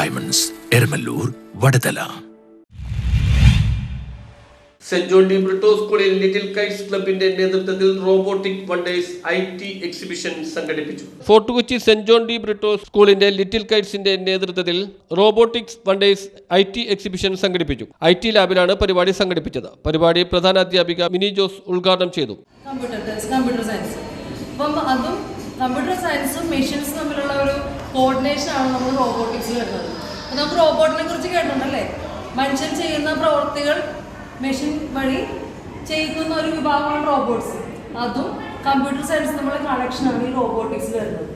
Diamonds, Eramalloor, Vadathala. Saint John de Britto സ്കൂളിൽ Little Kites ക്ലബിന്റെ നേതൃത്വത്തിൽ റോബോട്ടിക് വണ്ടേഴ്സ് IT എക്സിബിഷൻ സംഘടിപ്പിച്ചു. Fort Kochi Saint John de Britto സ്കൂളിന്റെ Little കൈറ്റ്സിന്റെ നേതൃത്വത്തിൽ റോബോട്ടിക്സ് വണ്ടേഴ്സ് IT എക്സിബിഷൻ സംഘടിപ്പിച്ചു. IT ലാബിലാണ് പരിപാടി സംഘടിപ്പിച്ചത്. പരിപാടി പ്രധാന അധ്യാപിക മിനി ജോസ് ഉദ്ഘാടനം ചെയ്തു. കമ്പ്യൂട്ടർ സയൻസ് അതും കമ്പ്യൂട്ടർ സയൻസും മെഷീൻസും തമ്മിലുള്ള ഒരു കോർഡിനേഷൻ ആണ് നമ്മൾ റോബോട്ടിക്സിൽ വരുന്നത്. നമുക്ക് റോബോട്ടിനെ കുറിച്ച് കേട്ടിട്ടുണ്ടല്ലേ? മനുഷ്യൻ ചെയ്യുന്ന പ്രവൃത്തികൾ മെഷീൻ വഴി ചെയ്യിക്കുന്ന ഒരു വിഭാഗമാണ് റോബോട്ട്സ്. അതും കമ്പ്യൂട്ടർ സയൻസ് നമ്മുടെ കണക്ഷനാണ് ഈ റോബോട്ടിക്സിൽ വരുന്നത്.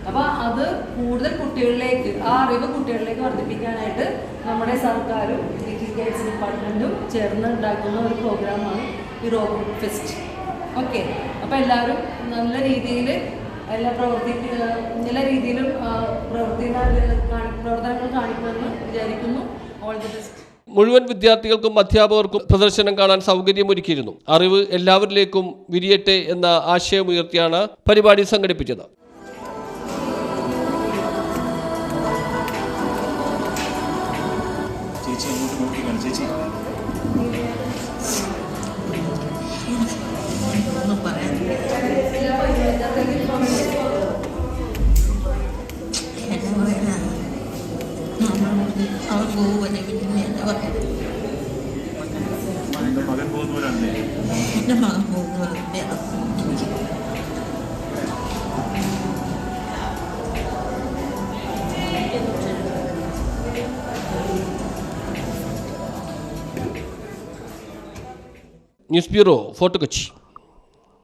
അപ്പോൾ അത് കൂടുതൽ കുട്ടികളിലേക്ക് ആ അറിവ് കുട്ടികളിലേക്ക് വർദ്ധിപ്പിക്കാനായിട്ട് നമ്മുടെ സർക്കാരും ലിറ്റിൽ കൈറ്റ്സ് ഡിപ്പാർട്ട്മെൻറ്റും ചേർന്ന് ഉണ്ടാക്കുന്ന ഒരു പ്രോഗ്രാമാണ് ഈ റോബോട്ട് ഫെസ്റ്റ്. ഓക്കെ, അപ്പോൾ എല്ലാവരും നല്ല രീതിയിൽ എല്ലാ രീതിയിലും പ്രവർത്തനങ്ങൾ കാണിക്കുമെന്ന് വിചാരിക്കുന്നു. All the best. മുഴുവൻ വിദ്യാർത്ഥികൾക്കും അധ്യാപകർക്കും പ്രദർശനം കാണാൻ സൗകര്യമൊരുക്കിയിരുന്നു. അറിവ് എല്ലാവരിലേക്കും വിരിയട്ടെ എന്ന ആശയമുയർത്തിയാണ് പരിപാടി സംഘടിപ്പിച്ചത്. എൻ്റെ മകൻ പോകുന്നത് ന്യൂസ് ബ്യൂറോ, ഫോർട്ട് കൊച്ചി.